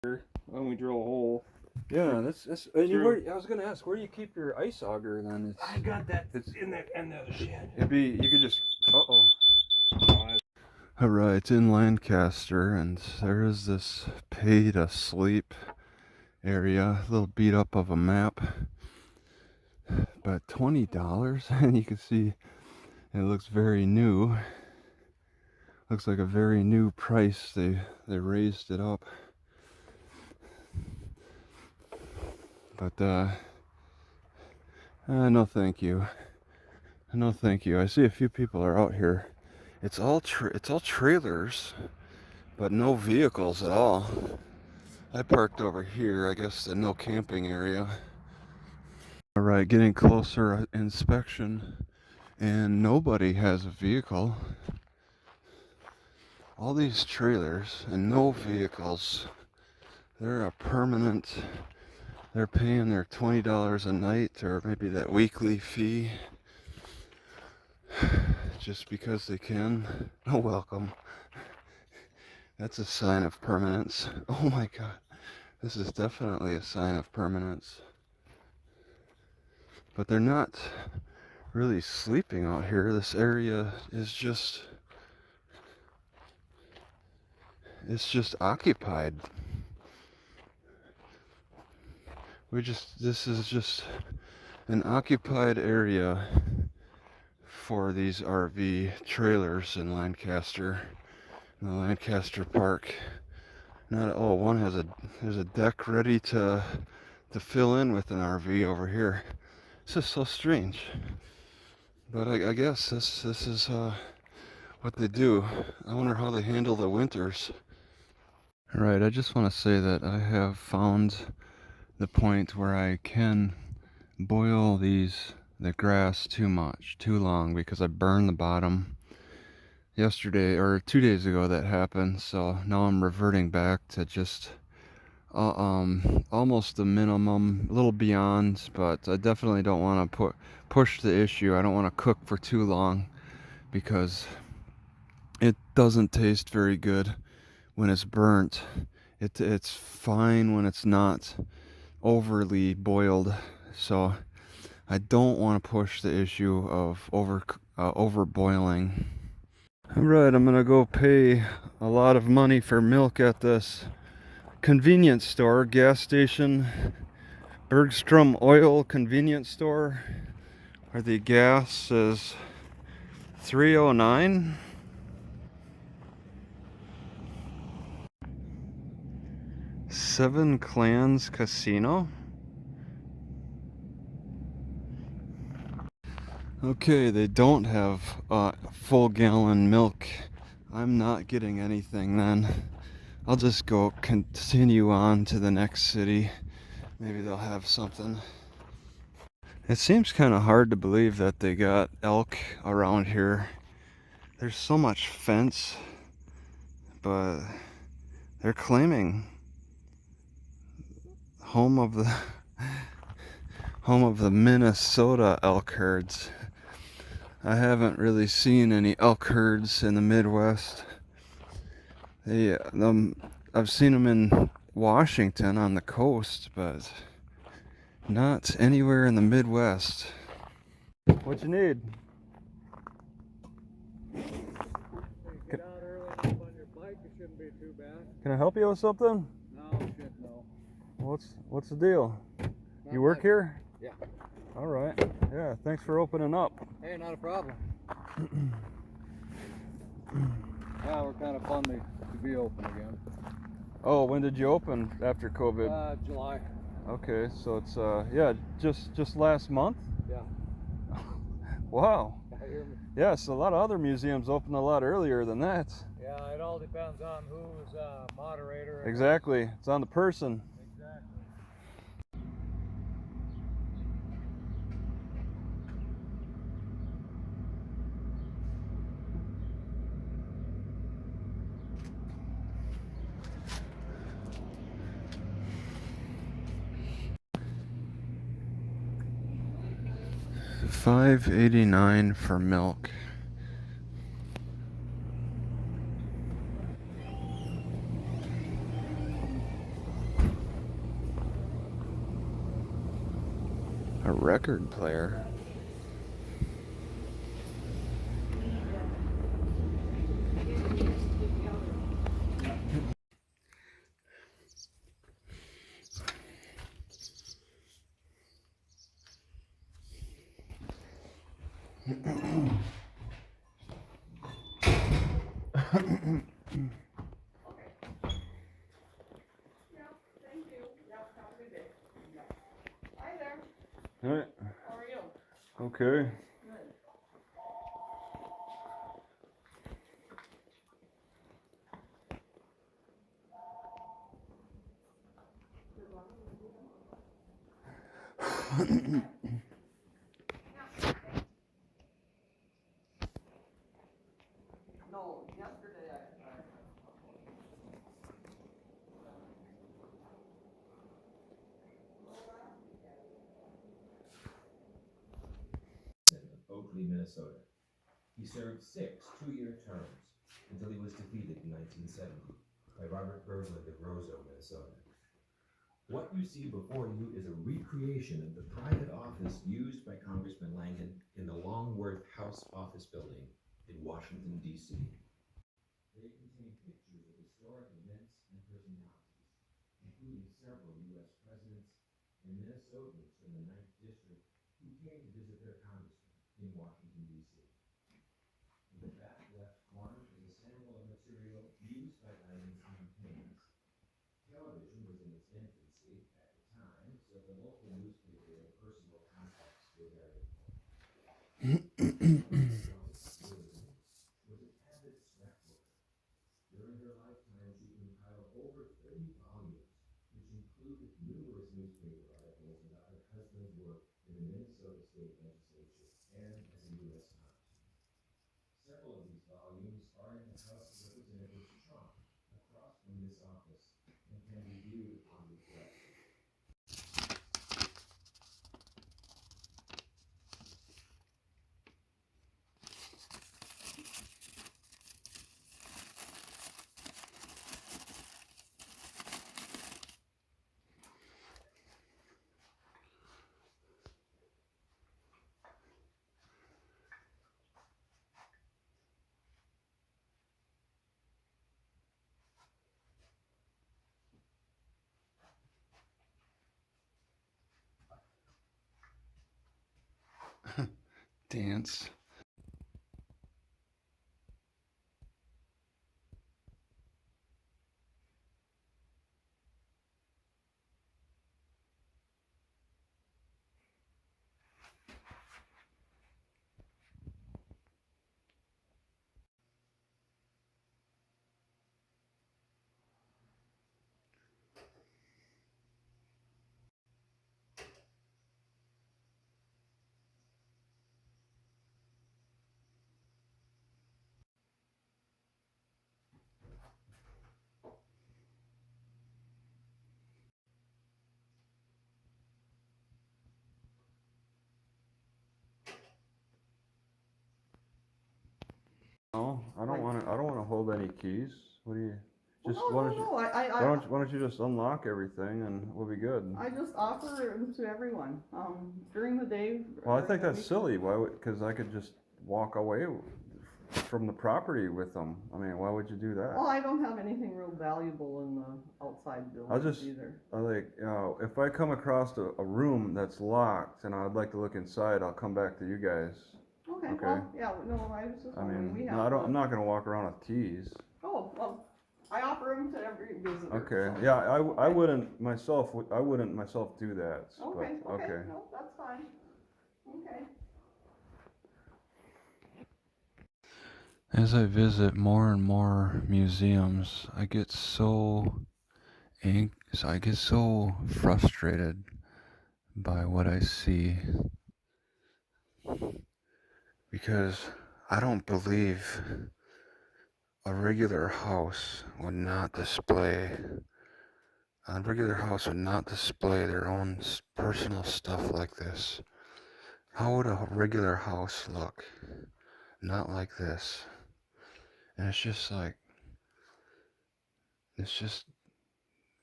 when we drill a hole. Yeah, that's and I was gonna ask, where do you keep your ice auger then? I got that. It's in the shed. You could just. All right, in Lancaster, and there is this pay to sleep area, a little beat up of a map, but $20, and you can see it looks very new. Looks like a very new price. They raised it up. But no thank you. No thank you. I see a few people are out here. It's all trailers, but no vehicles at all. I parked over here, I guess the no camping area. All right, getting closer inspection, and nobody has a vehicle. All these trailers and no vehicles. They're a permanent. They're paying their $20 a night, or maybe that weekly fee, just because they can. Oh, welcome. That's a sign of permanence. Oh my God, this is definitely a sign of permanence. But they're not really sleeping out here. This area is just, it's just occupied. This is just an occupied area for these RV trailers in Lancaster, in the Lancaster Park. One there's a deck ready to fill in with an RV over here. This is so strange, but I guess this is what they do. I wonder how they handle the winters. All right, I just want to say that I have found the point where I can boil the grass too long, because I burned the bottom yesterday or 2 days ago. That happened, so now I'm reverting back to just almost the minimum, a little beyond, but I definitely don't want to push the issue. I don't want to cook for too long, because it doesn't taste very good when it's burnt. It's fine when it's not overly boiled, so I don't want to push the issue of over boiling. All right, I'm gonna go pay a lot of money for milk at this convenience store, gas station, Bergstrom Oil convenience store, where the gas is $3.09. Seven Clans Casino. Okay, they don't have full gallon milk. I'm not getting anything then. I'll just go continue on to the next city. Maybe they'll have something. It seems kind of hard to believe that they got elk around here. There's so much fence, but they're claiming home of the Minnesota elk herds. I haven't really seen any elk herds in the Midwest. I've seen them in Washington on the coast, but not anywhere in the Midwest. What you need? Get out early enough on your bike, it shouldn't be too bad. Can I help you with something? No, shit, no. What's the deal? You work here? Yeah. All right. Yeah, thanks for opening up. Hey, not a problem. Yeah, we're kind of bummed to be open again. Oh, when did you open after COVID? July. Okay, so it's just last month? Yeah. Wow. I hear me. Yes, a lot of other museums open a lot earlier than that. Yeah, it all depends on who's moderator. Exactly. It's on the person. Exactly. $5.89 for milk. A record player. All right. How are you? Okay. No, yesterday I Oakley, Minnesota. He served 6 two-year terms until he was defeated in 1970 by Robert Berglund of Roseau, Minnesota. What you see before you is a recreation of the private office used by Congressman Langan in the Longworth House Office Building in Washington, D.C. They contain pictures of historic events and personalities, including several U.S. presidents and Minnesotans from the 9th District who came to visit their congressman in Washington, D.C. In the back left corner is a sample of material used by Langan's campaigns. Television was in its infancy at the time, so the local newspaper and personal contacts were very important. Was an avid scrapbooker. During her lifetime, she compiled over 30 volumes, which included numerous newspaper articles about her husband's work in the Minnesota State Legislature and as a U.S. Congressman. Several of these volumes are in the House of Representatives trunk across from this office and can be viewed on request. Dance. No, I don't want to. I don't want to hold any keys. What do you? Just no, why no, don't you? no. Why don't you just unlock everything and we'll be good? I just offer them to everyone during the day. Well, I during think the that's week. silly. Why would? Because I could just walk away from the property with them. I mean, why would you do that? Well, I don't have anything real valuable in the outside buildings either. I like, you know, if I come across a room that's locked and I'd like to look inside, I'll come back to you guys. Okay. Okay. Well, yeah. No, I was just I wondering. mean, We no, have. I'm not gonna walk around with keys. Oh well, I offer them to every visitor. Okay. So. Yeah, I wouldn't myself. I wouldn't myself do that. Okay. But, Okay. No, that's fine. Okay. As I visit more and more museums, I get so frustrated by what I see because I don't believe a regular house would not display their own personal stuff like this. How would a regular house look? Not like this. And it's just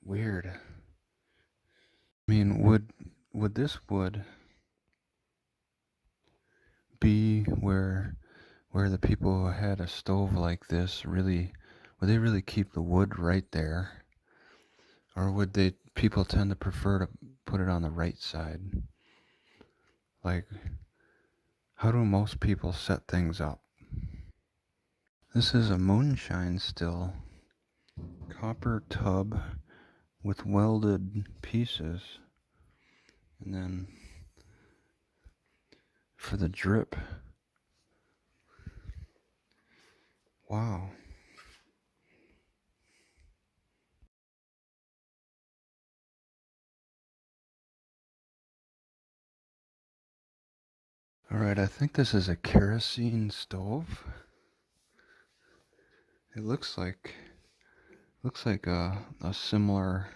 weird. I mean, would this wood where the people who had a stove like this would they really keep the wood right there? Or would people tend to prefer to put it on the right side? Like, how do most people set things up? This is a moonshine still. Copper tub with welded pieces. And then for the drip. Wow. Alright, I think this is a kerosene stove. It looks like a similar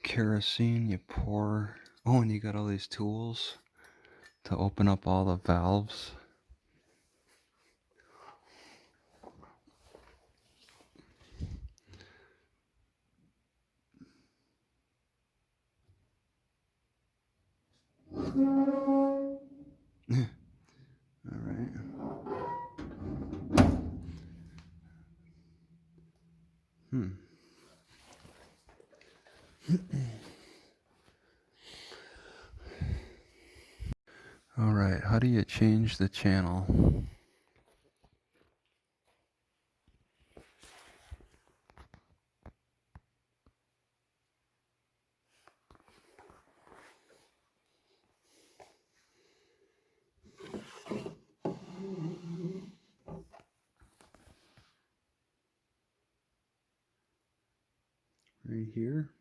kerosene. You pour, oh, and you got all these tools to open up all the valves. All right. All right, how do you change the channel? Right here.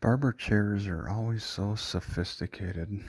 Barber chairs are always so sophisticated.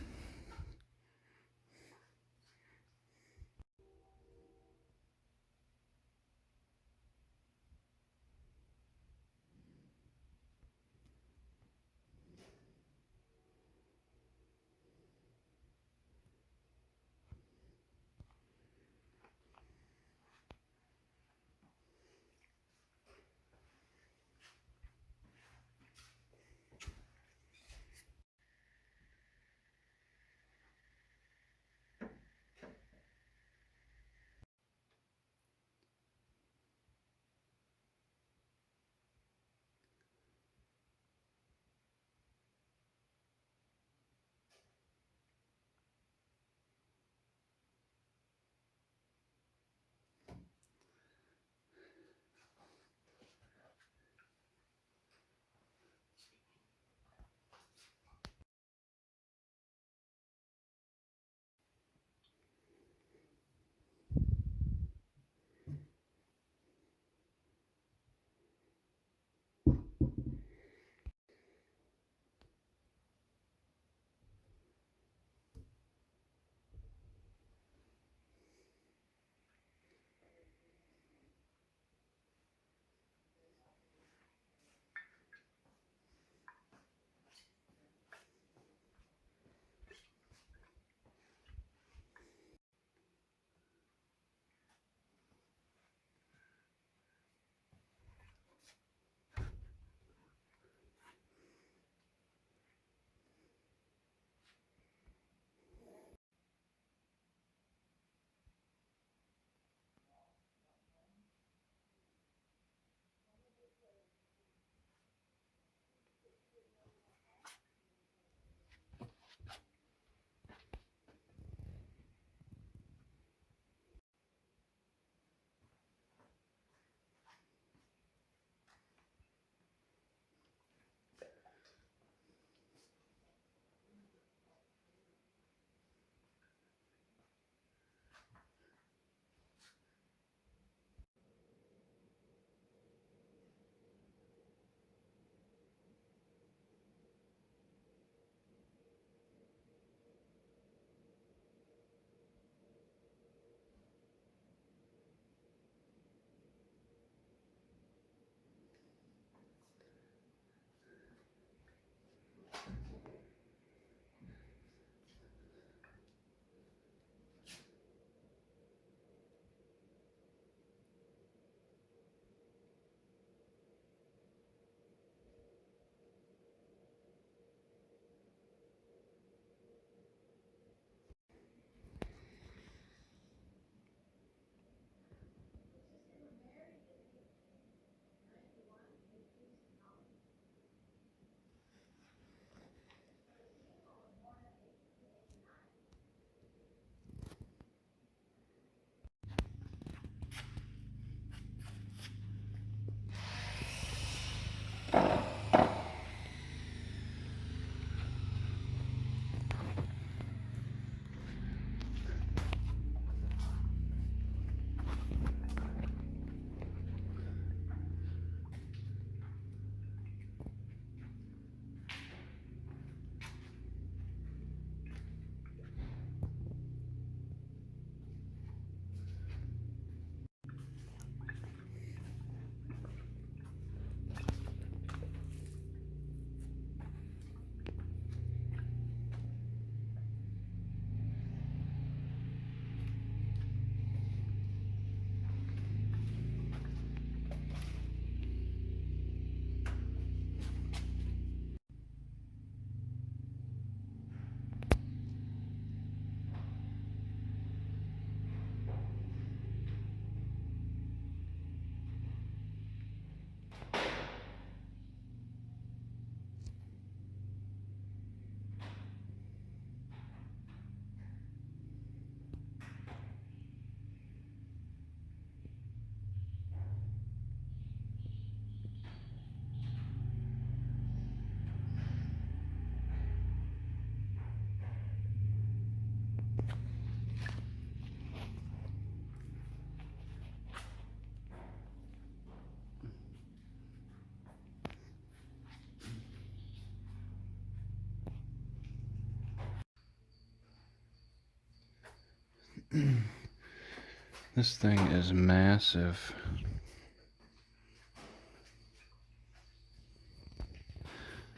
This thing is massive.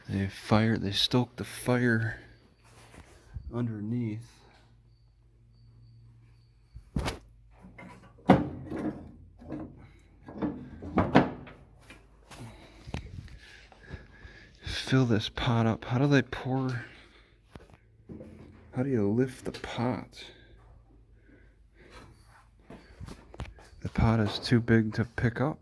They stoked the fire underneath. Fill this pot up. How do they pour? How do you lift the pot? The pot is too big to pick up.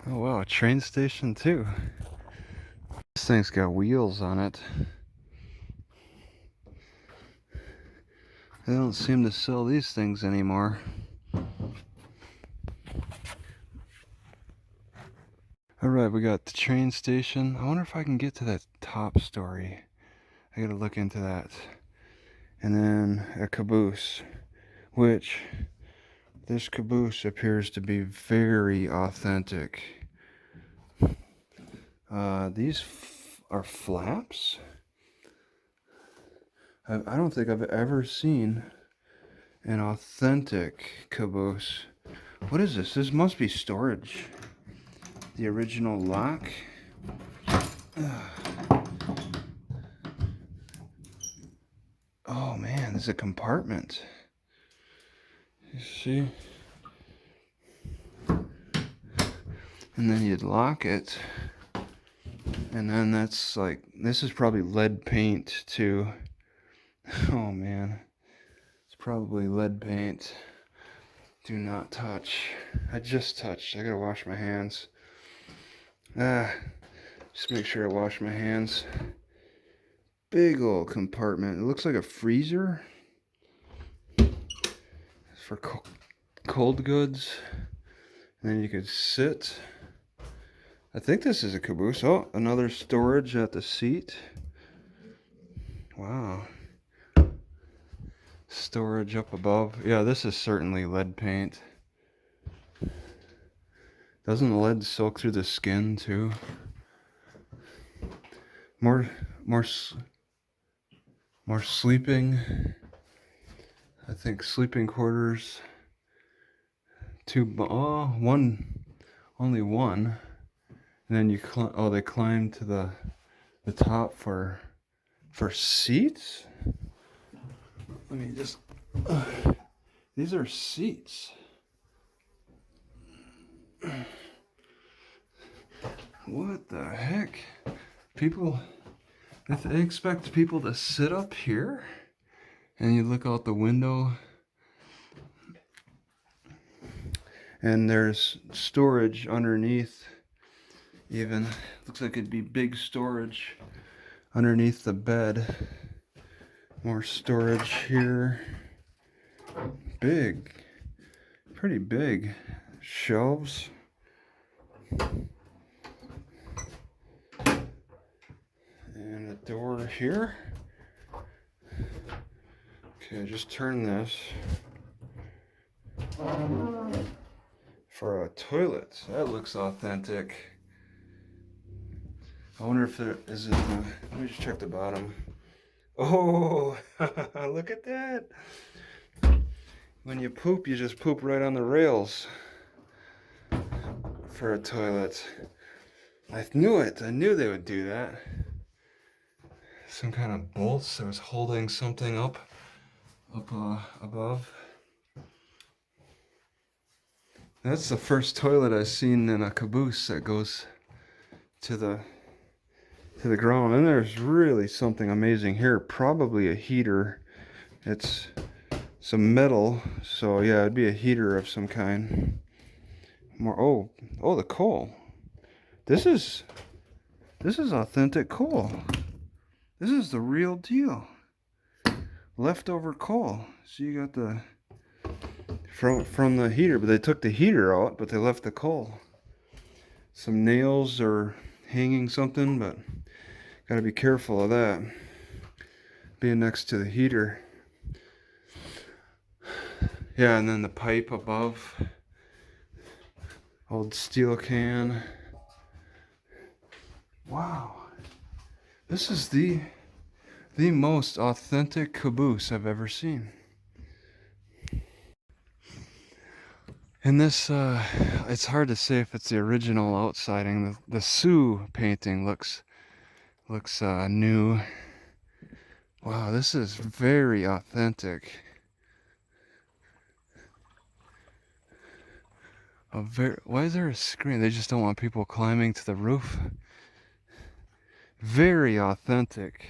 Oh wow, a train station too. This thing's got wheels on it. They don't seem to sell these things anymore. Alright, we got the train station. I wonder if I can get to that top story. I gotta look into that. And then a caboose, which this caboose appears to be very authentic. These are flaps? I don't think I've ever seen an authentic caboose. What is this? This must be storage. The original lock. Oh man, there's a compartment. You see? And then you'd lock it. And then that's like, this is probably lead paint too. Oh man. It's probably lead paint. Do not touch. I just touched. I gotta wash my hands. Just make sure I wash my hands. Big old compartment. It looks like a freezer. For cold goods. And then you could sit. I think this is a caboose. Oh, another storage at the seat. Wow. Storage up above. Yeah, this is certainly lead paint. Doesn't lead soak through the skin too? More sleeping. I think sleeping quarters. Only one. And then they climb to the top for seats. Let me just. These are seats. What the heck? People, if they expect people to sit up here, and you look out the window, and there's storage underneath. Even looks like it'd be big storage underneath the bed. More storage here. Big, pretty big shelves. And a door here. Okay, just turn this for a toilet. That looks authentic. I wonder if there is it. Let me just check the bottom. Oh, look at that. When you poop, you just poop right on the rails for a toilet. I knew it. I knew they would do that. Some kind of bolts that was holding something up above. That's the first toilet I've seen in a caboose that goes to to the ground. And there's really something amazing here. Probably a heater. It's some metal, so yeah, it'd be a heater of some kind. More. Oh, the coal. This is authentic coal. This is the real deal. Leftover coal. So you got the from the heater, but they took the heater out, but they left the coal. Some nails or hanging something, but gotta be careful of that. Being next to the heater. Yeah, and then the pipe above. Old steel can. Wow. This is the most authentic caboose I've ever seen. And this, it's hard to say if it's the original outsiding. The Sioux painting looks new. Wow, this is very authentic. Why is there a screen? They just don't want people climbing to the roof. Very authentic.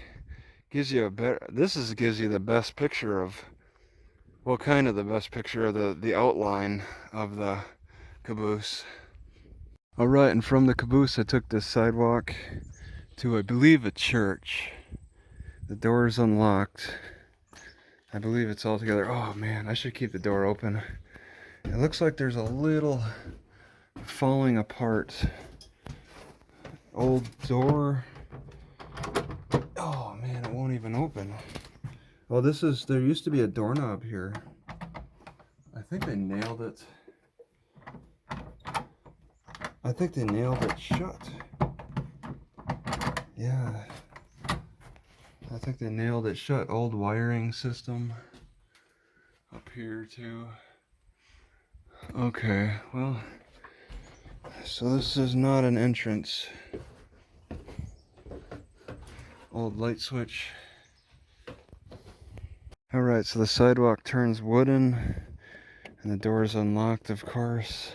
Gives you gives you the best picture of, well, kind of the best picture of the outline of the caboose. All right, and from the caboose I took this sidewalk to, I believe, a church. The door is unlocked. I believe it's all together. Oh man, I should keep the door open. It looks like there's a little falling apart old door. Oh man, it won't even open. Oh, there used to be a doorknob here. I think they nailed it. I think they nailed it shut. Yeah. I think they nailed it shut. Old wiring system up here too. Okay, well, so this is not an entrance. Old light switch. Alright, so the sidewalk turns wooden and the door is unlocked, of course.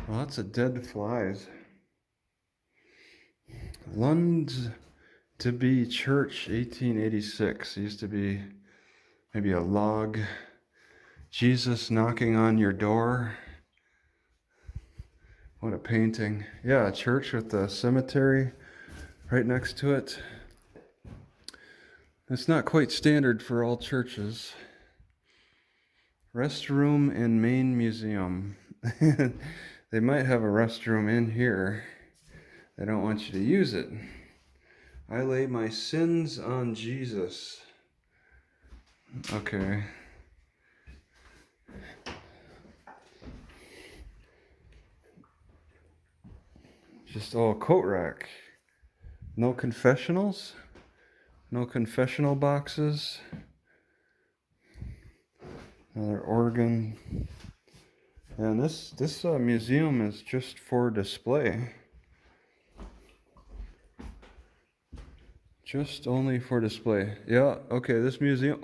Lots of dead flies. Lund to be Church, 1886. It used to be maybe a log. Jesus knocking on your door. What a painting. Yeah, a church with a cemetery right next to it. It's not quite standard for all churches. Restroom and main museum. They might have a restroom in here. They don't want you to use it. I lay my sins on Jesus. Okay. Just coat rack. No confessionals. No confessional boxes. Another organ. And this museum is just for display. Just only for display. Yeah, okay, this museum,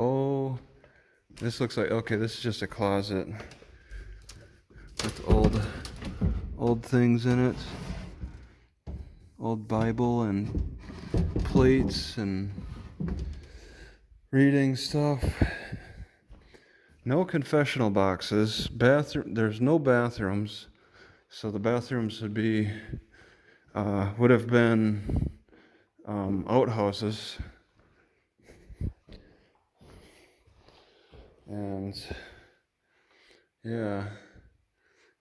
this looks like, okay, this is just a closet with old things in it. Old Bible and plates and reading stuff. No confessional boxes. There's no bathrooms. So the bathrooms would have been outhouses. And yeah,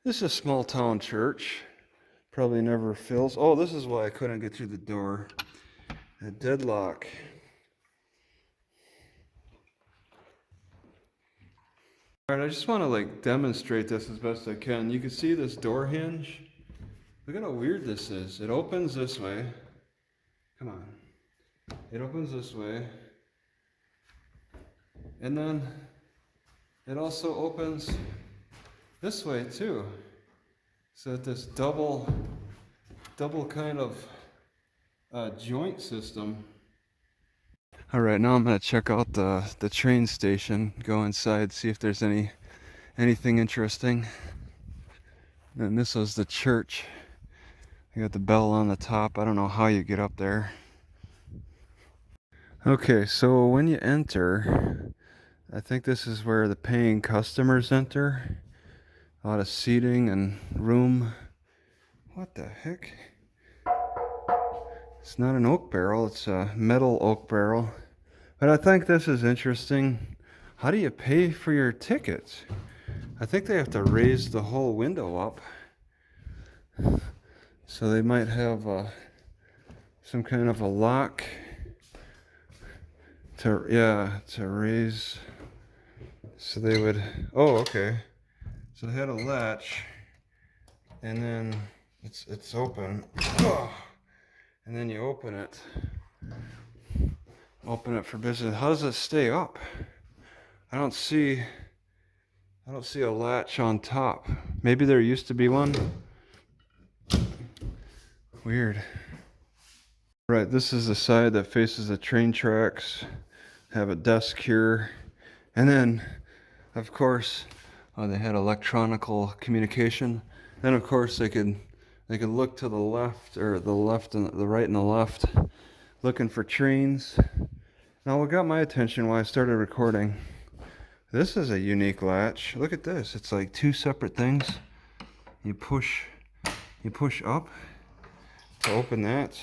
this is a small town church. Probably never fills. Oh, this is why I couldn't get through the door. A deadlock. Alright, I just want to demonstrate this as best I can. You can see this door hinge. Look at how weird this is. It opens this way. Come on. It opens this way. And then it also opens this way too. So that this double kind of joint system. All right, now I'm gonna check out the train station. Go inside, see if there's anything interesting. And this was the church. You got the bell on the top. I don't know how you get up there. Okay, so when you enter, I think this is where the paying customers enter. A lot of seating and room. What the heck? It's not an oak barrel, it's a metal oak barrel. But I think this is interesting. How do you pay for your tickets? I think they have to raise the whole window up. So they might have some kind of a lock to raise. So they would, oh, okay. So they had a latch, and then it's open. Oh, and then you open it for business. How does it stay up? I don't see a latch on top. Maybe there used to be one. Weird. Right, this is the side that faces the train tracks. Have a desk here, and then, of course, they had electronical communication. Then, of course, they could look to the left, or the left and the right and the left, looking for trains. Now, what got my attention when I started recording, this is a unique latch. Look at this. It's like two separate things. You push up to open that.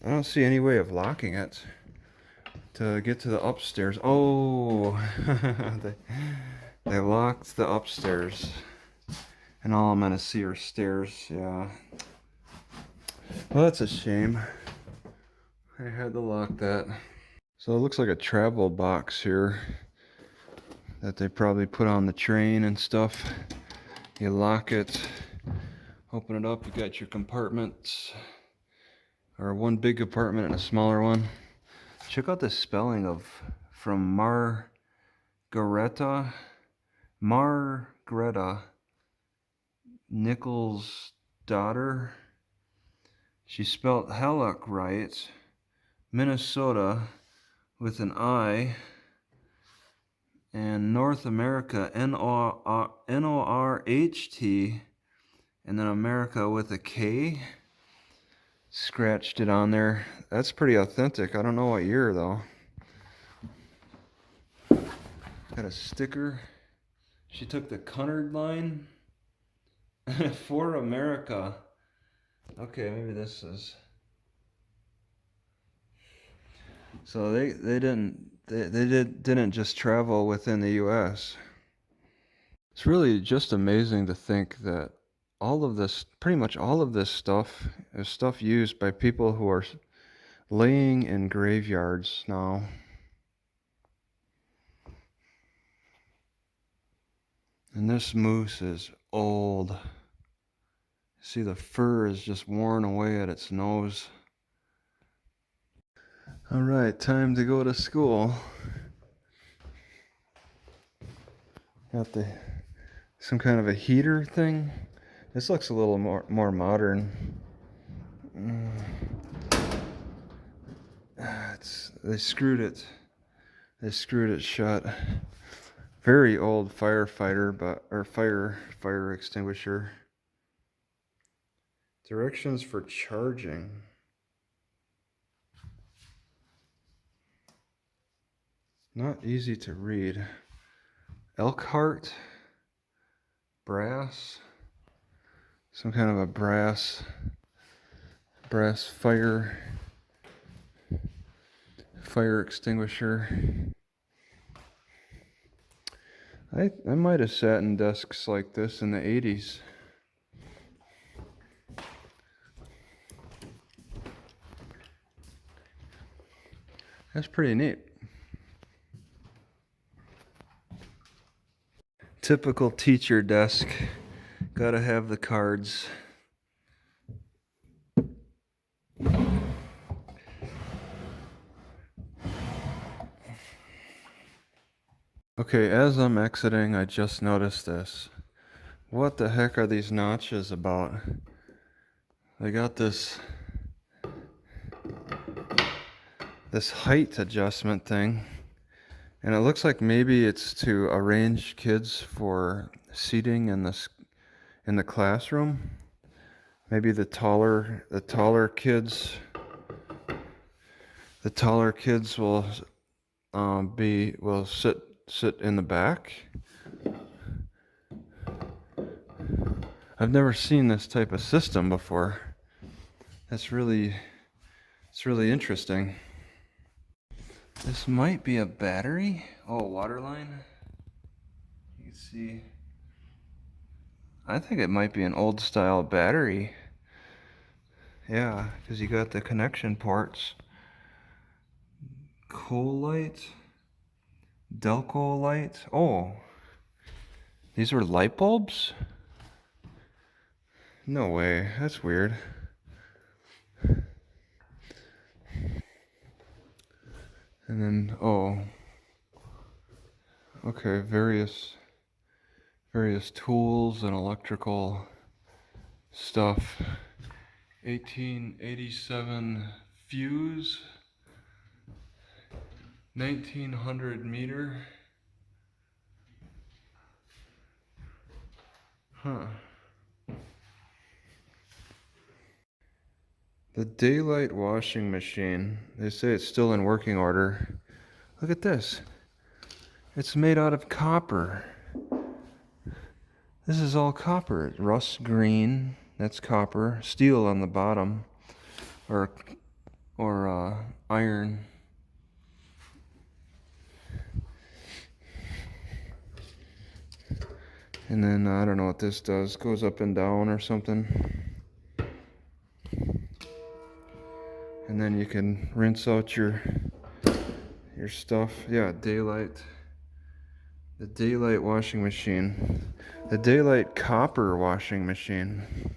I don't see any way of locking it to get to the upstairs. Oh, they locked the upstairs. And all I'm gonna see are stairs, yeah. Well, that's a shame. I had to lock that. So it looks like a travel box here that they probably put on the train and stuff. You lock it, open it up, you got your compartments, or one big compartment and a smaller one. Check out the spelling from Margareta Nichols' daughter. She spelled Hallock right, Minnesota with an I, and North America Norht, and then America with a K. Scratched it on there. That's pretty authentic. I don't know what year though. Got a sticker. She took the Cunard line for America. Okay, maybe this is. So they didn't just travel within the U.S. It's really just amazing to think that all of this, pretty much all of this stuff, is stuff used by people who are laying in graveyards now. And this moose is old. See, the fur is just worn away at its nose. All right, time to go to school. Got some kind of a heater thing. This looks a little more modern. They screwed it shut. Very old fire extinguisher. Directions for charging. Not easy to read. Elkhart, brass, some kind of a brass fire extinguisher. I might have sat in desks like this in the 80s. That's pretty neat. Typical teacher desk. Gotta have the cards. Okay, as I'm exiting, I just noticed this. What the heck are these notches about? They got this height adjustment thing, and it looks like maybe it's to arrange kids for seating in in the classroom. Maybe the taller kids will sit in the back. I've never seen this type of system before. It's really interesting. This might be a battery. Oh, water line. You can see. I think it might be an old style battery. Yeah, because you got the connection ports. Cool light. Delco light. Oh, these were light bulbs? No way. That's weird. And then, oh, okay, various tools and electrical stuff. 1887 fuse, 1900 meter. Huh. The daylight washing machine. They say it's still in working order. Look at this. It's made out of copper. This is all copper. Rust green. That's copper. Steel on the bottom. Or iron. And then I don't know what this does. Goes up and down or something. And then you can rinse out your stuff. Yeah, daylight. The daylight washing machine. The daylight copper washing machine.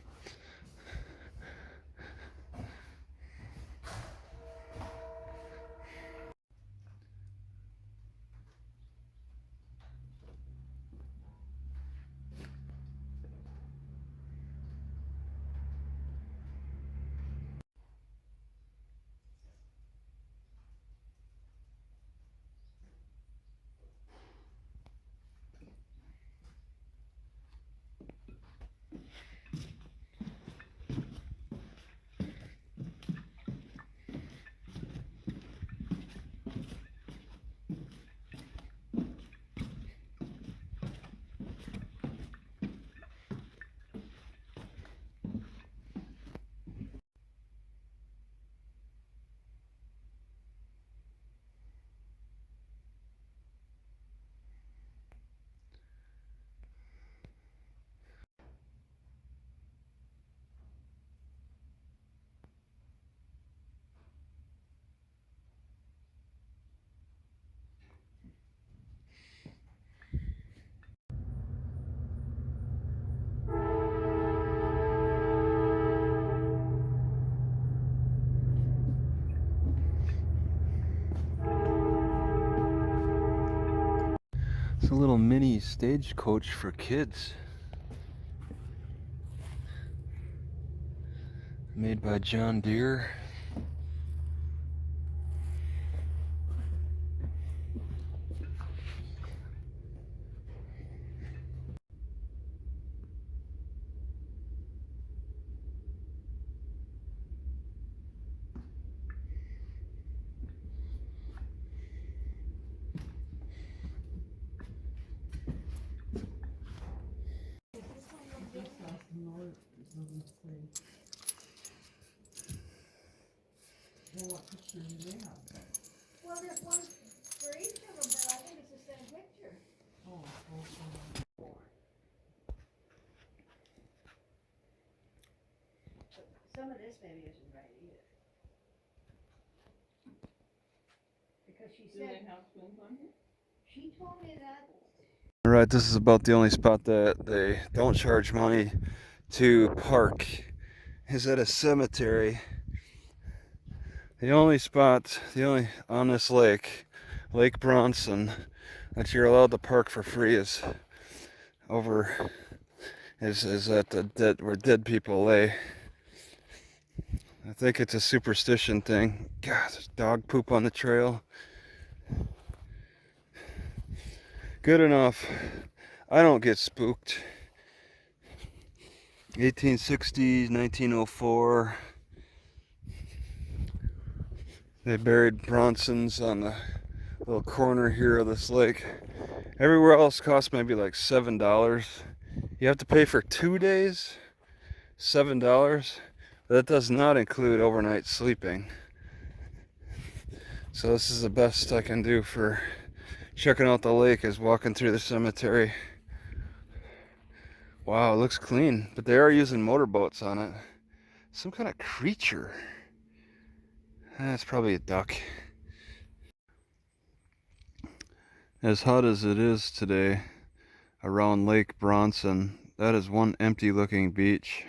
It's a little mini stagecoach for kids. Made by John Deere. Well, there's one for each of them, but I think it's the same picture. Some of this maybe isn't right either. Because she said. She told me that. Alright, this is about the only spot that they don't charge money to park. Is at a cemetery. The only spot, on this lake, Lake Bronson, that you're allowed to park for free is at the where dead people lay. I think it's a superstition thing. God, there's dog poop on the trail. Good enough. I don't get spooked. 1860s, 1904. They buried Bronsons on the little corner here of this lake. Everywhere else costs maybe like $7. You have to pay for 2 days, $7. That does not include overnight sleeping. So this is the best I can do for checking out the lake, is walking through the cemetery. Wow, it looks clean, but they are using motorboats on it. Some kind of creature. That's probably a duck. As hot as it is today around Lake Bronson, that is one empty looking beach.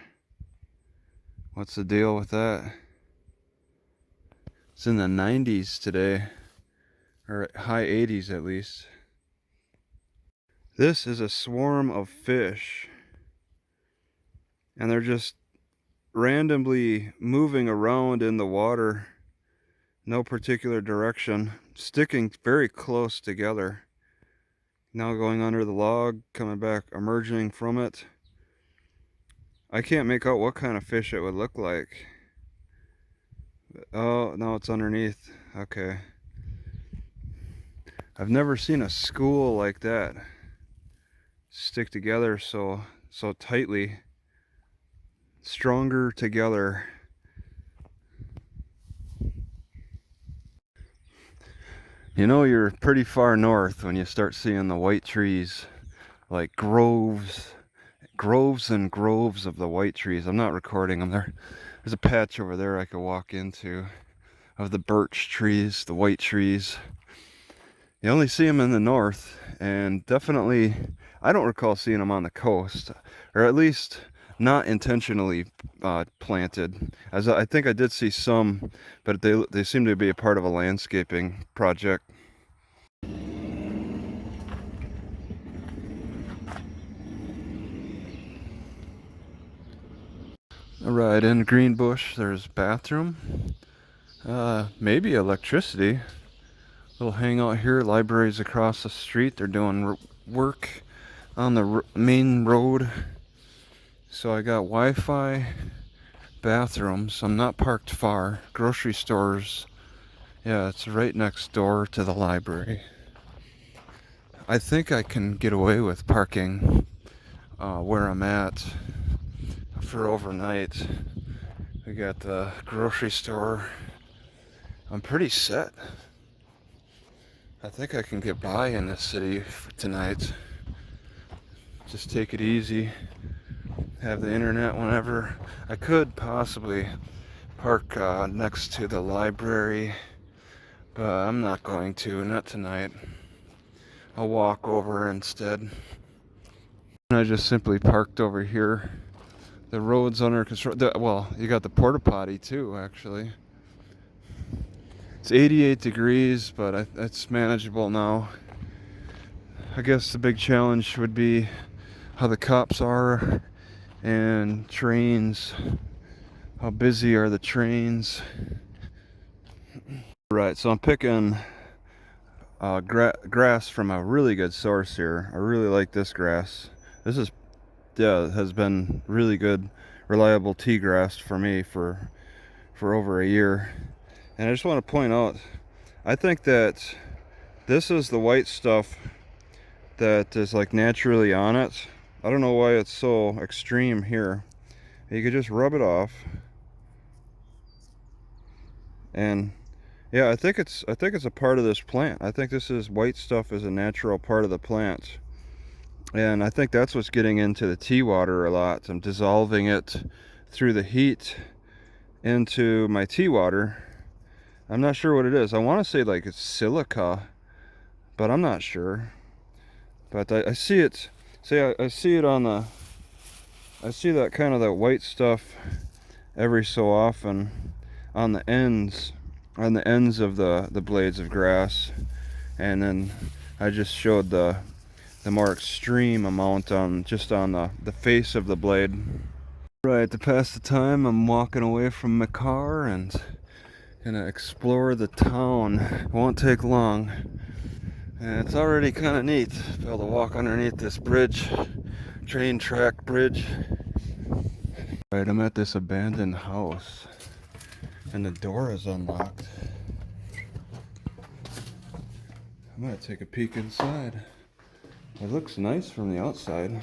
What's the deal with that? It's in the 90s today, or high 80s at least. This is a swarm of fish, and they're just randomly moving around in the water, no particular direction, sticking very close together. Now going under the log, coming back, emerging from it. I can't make out what kind of fish it would look like. Oh, no, it's underneath. Okay. I've never seen a school like that stick together so tightly. Stronger together. You know you're pretty far north when you start seeing the white trees, like groves and groves of the white trees. I'm not recording them there. There's a patch over there I could walk into of the birch trees, the white trees. You only see them in the north, and definitely I don't recall seeing them on the coast, or at least not intentionally planted. As I think I did see some, but they seem to be a part of a landscaping project. Alright, in Greenbush there's bathroom, maybe electricity. Little hangout here. Libraries across the street. They're doing work on the main road. So I got Wi-Fi, bathrooms. I'm not parked far. Grocery stores. Yeah, it's right next door to the library. I think I can get away with parking where I'm at for overnight. We got the grocery store. I'm pretty set. I think I can get by in this city for tonight. Just take it easy. Have the internet whenever. I could possibly park next to the library, but I'm not going to, not tonight. I'll walk over instead. And I just simply parked over here. The road's under construction. Well, you got the porta potty too, actually. It's 88 degrees, but it's manageable now. I guess the big challenge would be how the cops are and trains. How busy are the trains? Right, so I'm picking grass from a really good source here. I really like this grass. This has been really good, reliable tea grass for me for over a year. And I just want to point out, I think that this is the white stuff that is like naturally on it. I don't know why it's so extreme here. You could just rub it off. And yeah, I think it's a part of this plant. I think this is white stuff is a natural part of the plant. And I think that's what's getting into the tea water a lot. I'm dissolving it through the heat into my tea water. I'm not sure what it is. I want to say like it's silica, but I'm not sure. But I see it. See, I see it on the. I see that kind of that white stuff every so often on the ends of the blades of grass, and then I just showed the more extreme amount on the face of the blade. Right, to pass the time, I'm walking away from my car and gonna explore the town. It won't take long. And it's already kind of neat to be able to walk underneath this bridge, train track bridge. Right, I'm at this abandoned house and the door is unlocked. I'm gonna take a peek inside. It looks nice from the outside.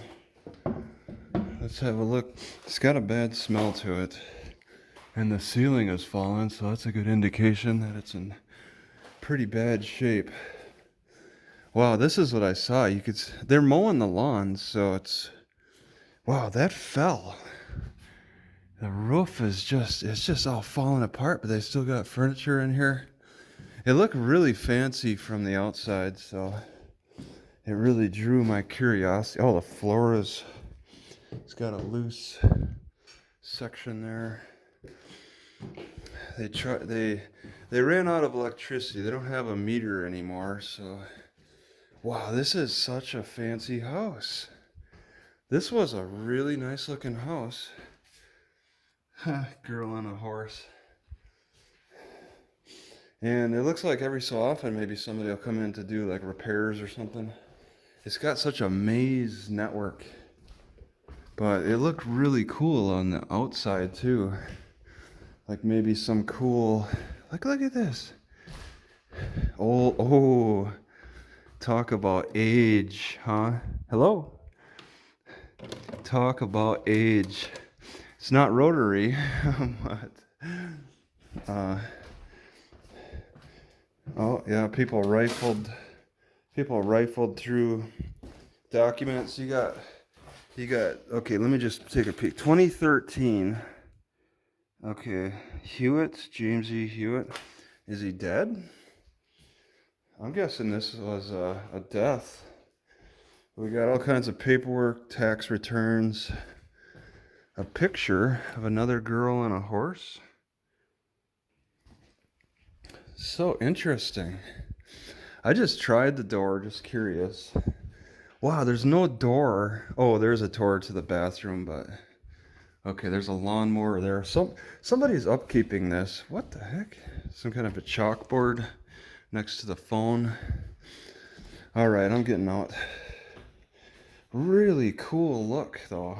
Let's have a look. It's got a bad smell to it. And the ceiling has fallen, so that's a good indication that it's in pretty bad shape. Wow, this is what I saw. They're mowing the lawn, so wow, that fell. The roof is it's just all falling apart, but they still got furniture in here. It looked really fancy from the outside, so it really drew my curiosity. Oh, the floor it's got a loose section there. They ran out of electricity. They don't have a meter anymore, so wow, this is such a fancy house. This was a really nice looking house. Girl on a horse. And it looks like every so often maybe somebody will come in to do like repairs or something. It's got such a maze network. But it looked really cool on the outside too. Like maybe some cool, look at this. Oh, talk about age, huh? Hello? Talk about age. It's not rotary, but, oh yeah, people rifled through documents. You got, okay, let me just take a peek. 2013. Okay, James E. Hewitt. Is he dead? I'm guessing this was a death. We got all kinds of paperwork, tax returns, a picture of another girl on a horse. So interesting. I just tried the door, just curious. Wow, there's no door. Oh, there's a door to the bathroom, but okay, there's a lawnmower there. Somebody's upkeeping this. What the heck? Some kind of a chalkboard next to the phone. All right, I'm getting out. Really cool look, though.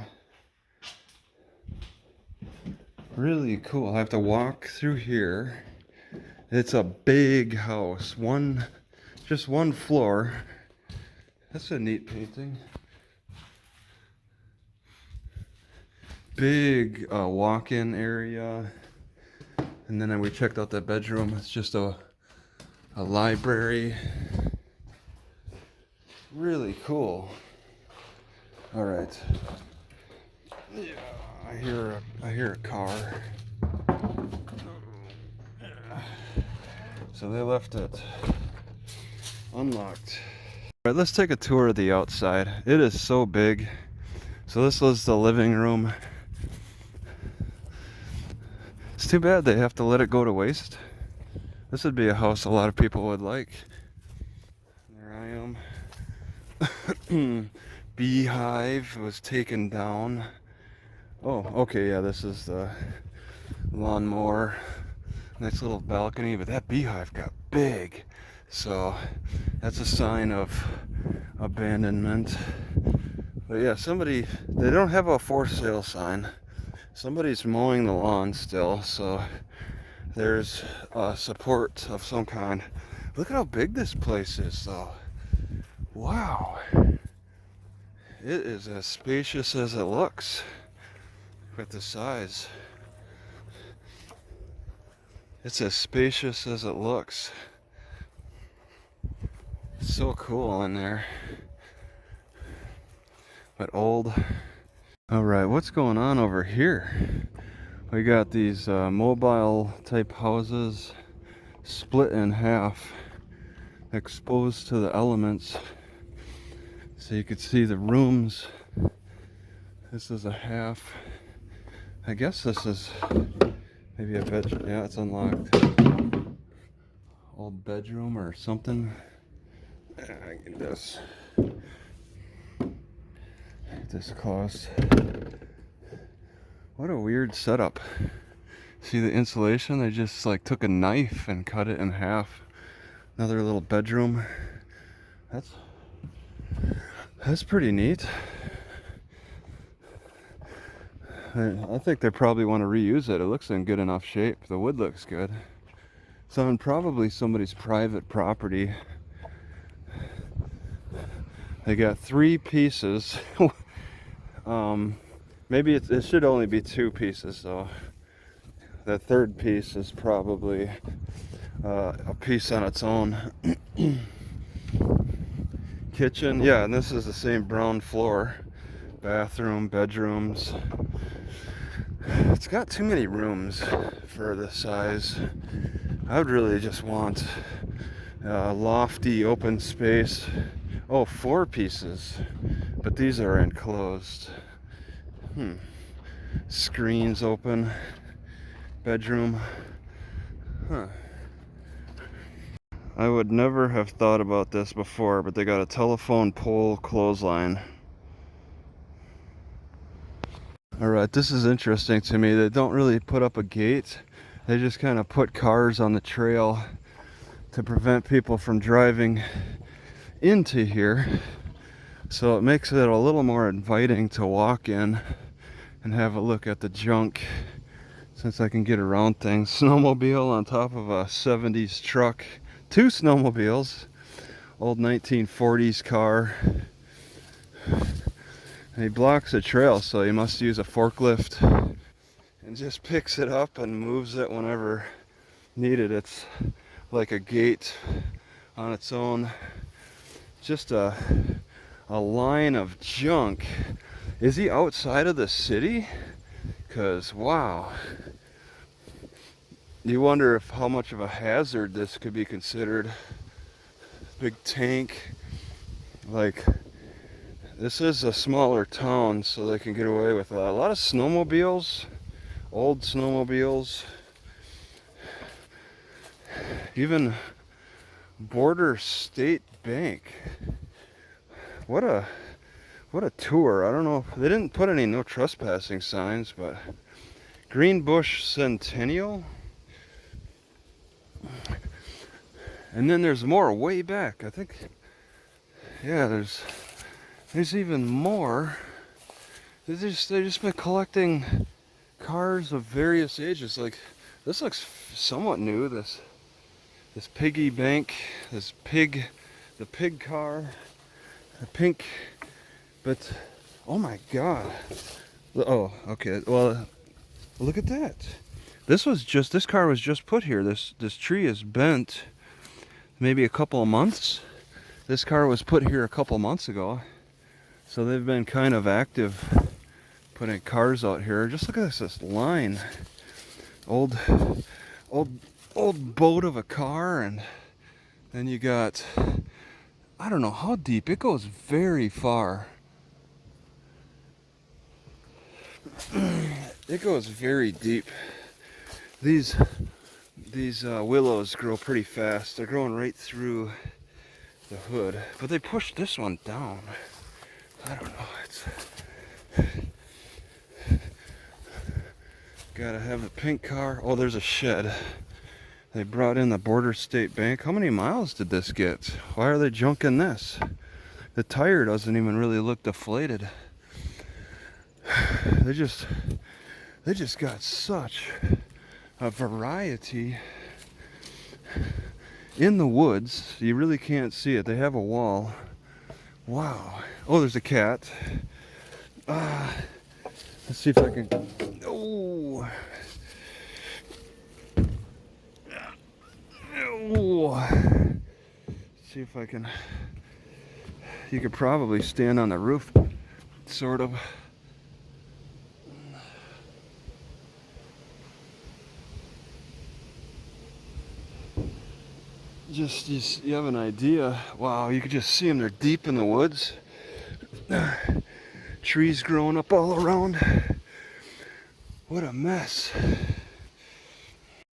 Really cool. I have to walk through here. It's a big house. Just one floor. That's a neat painting. Big walk-in area. And then we checked out that bedroom. It's just a library. Really cool. All right. Yeah, I hear a car. So they left it unlocked. All right, let's take a tour of the outside. It is so big. So this was the living room. It's too bad they have to let it go to waste. This would be a house a lot of people would like. There I am. Beehive was taken down. Oh, okay, yeah, this is the lawnmower. Nice little balcony, but that beehive got big. So that's a sign of abandonment. But yeah, they don't have a for sale sign. Somebody's mowing the lawn still, so there's support of some kind. Look at how big this place is, though. Wow. It is as spacious as it looks with the size. It's as spacious as it looks. So cool in there. But old. Alright, what's going on over here? We got these mobile type houses split in half, exposed to the elements. So you could see the rooms. This is a half. I guess this is maybe a bedroom. Yeah, it's unlocked. Old bedroom or something. I get this. This cost. What a weird setup. See the insulation? They just like took a knife and cut it in half. Another little bedroom. That's pretty neat. I think they probably want to reuse it. It looks in good enough shape. The wood looks good. So on probably somebody's private property. They got 3 pieces. Maybe it should only be 2 pieces though. The third piece is probably a piece on its own. Kitchen, yeah, and this is the same brown floor. Bathroom, bedrooms. It's got too many rooms for the size. I would really just want a lofty open space. Oh, 4 pieces, but these are enclosed. Screens open. Bedroom. I would never have thought about this before, but they got a telephone pole clothesline. Alright, this is interesting to me. They don't really put up a gate. They just kind of put cars on the trail to prevent people from driving into here. So it makes it a little more inviting to walk in and have a look at the junk, since I can get around things. Snowmobile on top of a 70s truck. 2 snowmobiles. Old 1940s car. And he blocks the trail, so he must use a forklift and just picks it up and moves it whenever needed. It's like a gate on its own. Just a line of junk. Is he outside of the city? Because wow, you wonder if how much of a hazard this could be considered. Big tank. Like, this is a smaller town, so they can get away with a lot of snowmobiles, old snowmobiles, even Border State Bank. What a tour. I don't know if they didn't put any no trespassing signs, but Greenbush Centennial. And then there's more way back. I think, yeah, there's even more. They just been collecting cars of various ages. Like, this looks somewhat new. This piggy bank, the pig car, the pink. But oh my God! Oh, okay. Well, look at that. This car was just put here. This tree is bent. Maybe a couple of months. This car was put here a couple of months ago, so they've been kind of active putting cars out here. Just look at this line. Old boat of a car, and then you got, I don't know how deep. It goes very far. It goes very deep. These willows grow pretty fast. They're growing right through the hood, but they pushed this one down. I don't know. It's gotta have the pink car. Oh, there's a shed. They brought in the Border State Bank. How many miles did this get? Why are they junking this? The tire doesn't even really look deflated. They just got such a variety in the woods. You really can't see it. They have a wall. Wow. Oh, there's a cat. Let's see if I can. Oh. Oh. See if I can. You could probably stand on the roof, sort of. Just you have an idea. Wow, you could just see them. They're deep in the woods. Trees growing up all around. What a mess.